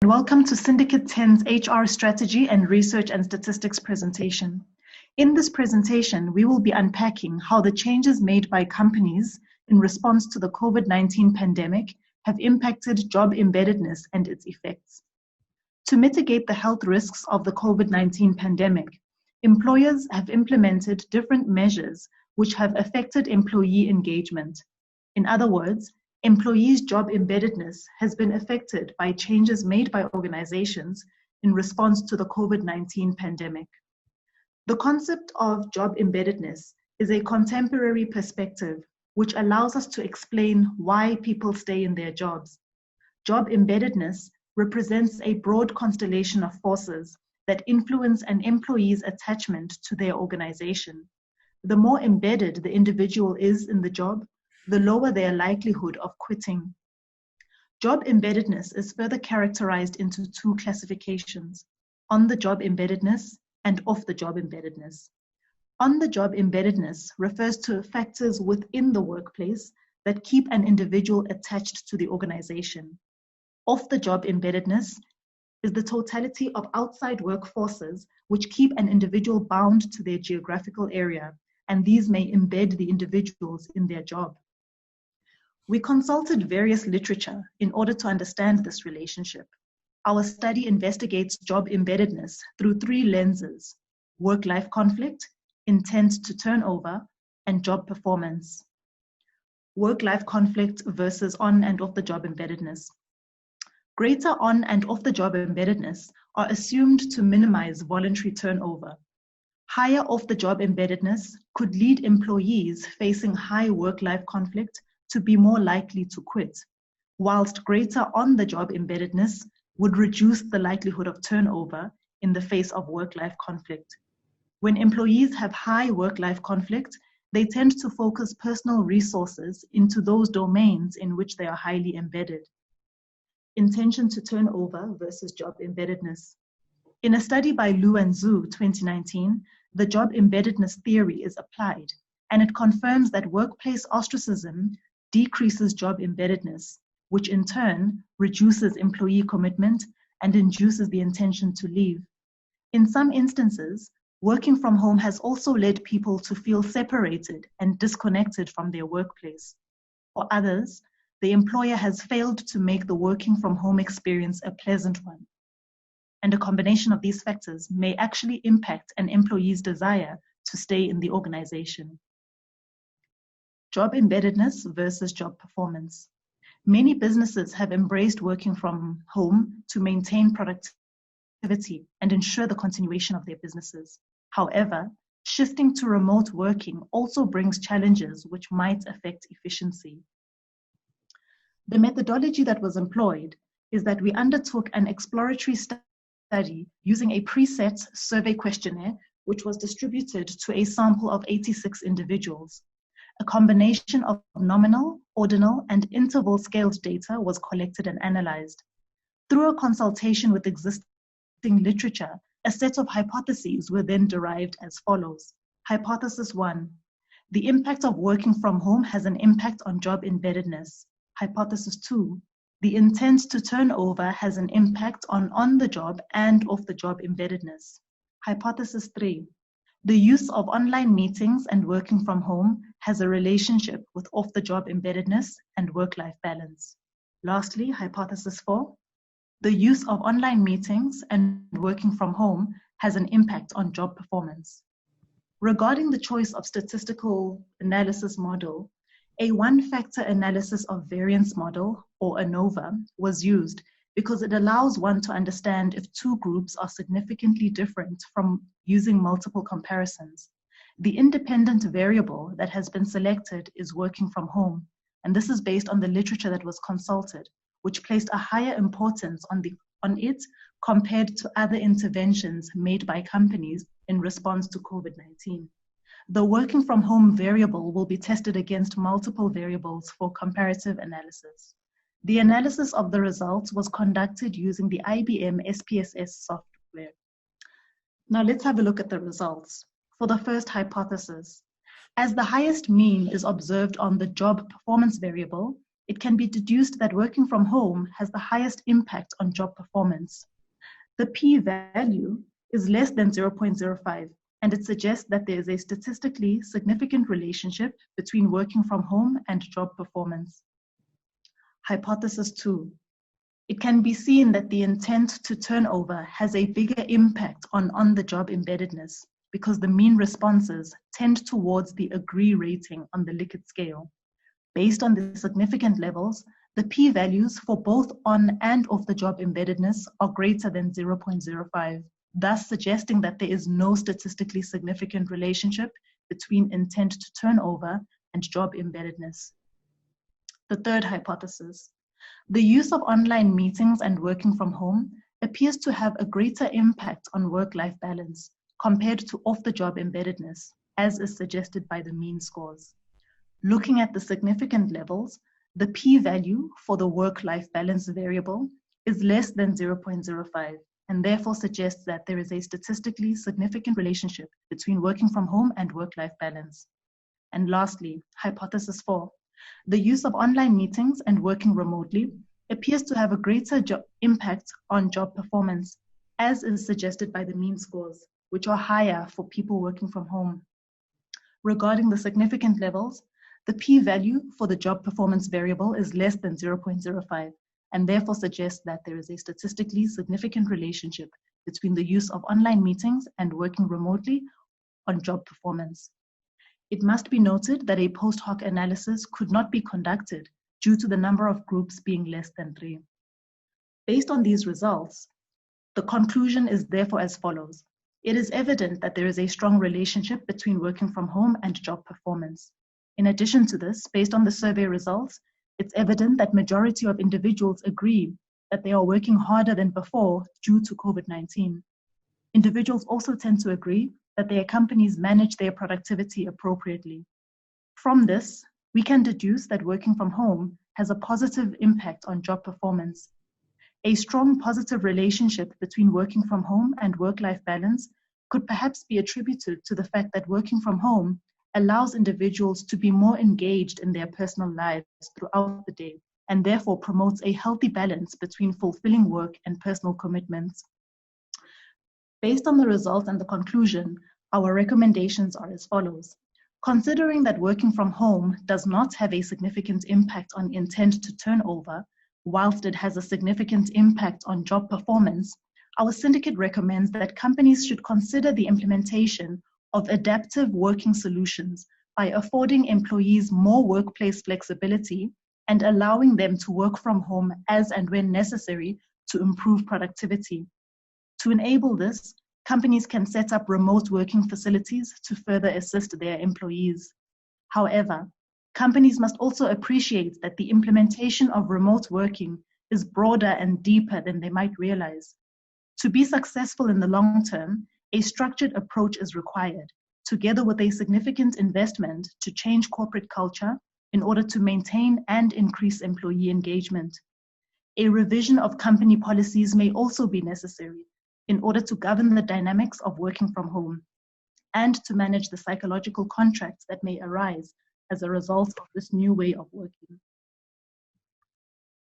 welcome to Syndicate 10's HR Strategy and Research and Statistics presentation. In this presentation, we will be unpacking how the changes made by companies in response to the COVID-19 pandemic have impacted job embeddedness and its effects. To mitigate the health risks of the COVID-19 pandemic, employers have implemented different measures which have affected employee engagement. In other words, employees' job embeddedness has been affected by changes made by organizations in response to the COVID-19 pandemic. The concept of job embeddedness is a contemporary perspective which allows us to explain why people stay in their jobs. Job embeddedness represents a broad constellation of forces that influence an employee's attachment to their organization. The more embedded the individual is in the job, the lower their likelihood of quitting. Job embeddedness is further characterized into two classifications: on-the-job embeddedness and off-the-job embeddedness. On-the-job embeddedness refers to factors within the workplace that keep an individual attached to the organization. Off-the-job embeddedness is the totality of outside work forces which keep an individual bound to their geographical area, and these may embed the individuals in their job. We consulted various literature in order to understand this relationship. Our study investigates job embeddedness through three lenses: work-life conflict, intent to turnover, and job performance. Work-life conflict versus on and off the job embeddedness. Greater on and off the job embeddedness are assumed to minimize voluntary turnover. Higher off the job embeddedness could lead employees facing high work-life conflict to be more likely to quit, whilst greater on the job embeddedness would reduce the likelihood of turnover in the face of work-life conflict. When employees have high work-life conflict, they tend to focus personal resources into those domains in which they are highly embedded. Intention to turnover versus job embeddedness. In a study by Liu and Zhu 2019, the job embeddedness theory is applied, and it confirms that workplace ostracism decreases job embeddedness, which in turn reduces employee commitment and induces the intention to leave. In some instances, working from home has also led people to feel separated and disconnected from their workplace. For others, the employer has failed to make the working from home experience a pleasant one. And a combination of these factors may actually impact an employee's desire to stay in the organization. Job embeddedness versus job performance. Many businesses have embraced working from home to maintain productivity and ensure the continuation of their businesses. However, shifting to remote working also brings challenges which might affect efficiency. The methodology that was employed is that we undertook an exploratory study using a preset survey questionnaire which was distributed to a sample of 86 individuals. A combination of nominal, ordinal, and interval scaled data was collected and analyzed. Through a consultation with existing literature, a set of hypotheses were then derived as follows. Hypothesis 1. The impact of working from home has an impact on job embeddedness. Hypothesis 2. The intent to turnover has an impact on the job and off the job embeddedness. Hypothesis 3. The use of online meetings and working from home has a relationship with off-the-job embeddedness and work-life balance. Lastly, hypothesis 4. The use of online meetings and working from home has an impact on job performance. Regarding the choice of statistical analysis model, a one-factor analysis of variance model, or ANOVA, was used because it allows one to understand if two groups are significantly different from using multiple comparisons. The independent variable that has been selected is working from home, and this is based on the literature that was consulted, which placed a higher importance on it compared to other interventions made by companies in response to COVID-19. The working from home variable will be tested against multiple variables for comparative analysis. The analysis of the results was conducted using the IBM SPSS software. Now let's have a look at the results. For the first hypothesis, as the highest mean is observed on the job performance variable, it can be deduced that working from home has the highest impact on job performance. The p-value is less than 0.05, and it suggests that there is a statistically significant relationship between working from home and job performance. Hypothesis 2. It can be seen that the intent to turnover has a bigger impact on on-the-job embeddedness because the mean responses tend towards the agree rating on the Likert scale. Based on the significant levels, the p-values for both on and off-the-job embeddedness are greater than 0.05, thus suggesting that there is no statistically significant relationship between intent to turnover and job embeddedness. The third hypothesis. The use of online meetings and working from home appears to have a greater impact on work-life balance compared to off-the-job embeddedness, as is suggested by the mean scores. Looking at the significant levels, the p-value for the work-life balance variable is less than 0.05 and therefore suggests that there is a statistically significant relationship between working from home and work-life balance. And lastly, hypothesis 4. The use of online meetings and working remotely appears to have a greater impact on job performance, as is suggested by the mean scores, which are higher for people working from home. Regarding the significant levels, the p-value for the job performance variable is less than 0.05 and therefore suggests that there is a statistically significant relationship between the use of online meetings and working remotely on job performance. It must be noted that a post hoc analysis could not be conducted due to the number of groups being less than 3. Based on these results, the conclusion is therefore as follows. It is evident that there is a strong relationship between working from home and job performance. In addition to this, based on the survey results, it's evident that majority of individuals agree that they are working harder than before due to COVID-19. Individuals also tend to agree that their companies manage their productivity appropriately. From this, we can deduce that working from home has a positive impact on job performance. A strong positive relationship between working from home and work-life balance could perhaps be attributed to the fact that working from home allows individuals to be more engaged in their personal lives throughout the day and therefore promotes a healthy balance between fulfilling work and personal commitments. Based on the results and the conclusion, our recommendations are as follows. Considering that working from home does not have a significant impact on intent to turnover, whilst it has a significant impact on job performance, our syndicate recommends that companies should consider the implementation of adaptive working solutions by affording employees more workplace flexibility and allowing them to work from home as and when necessary to improve productivity. To enable this, companies can set up remote working facilities to further assist their employees. However, companies must also appreciate that the implementation of remote working is broader and deeper than they might realize. To be successful in the long term, a structured approach is required, together with a significant investment to change corporate culture in order to maintain and increase employee engagement. A revision of company policies may also be necessary in order to govern the dynamics of working from home and to manage the psychological contracts that may arise as a result of this new way of working.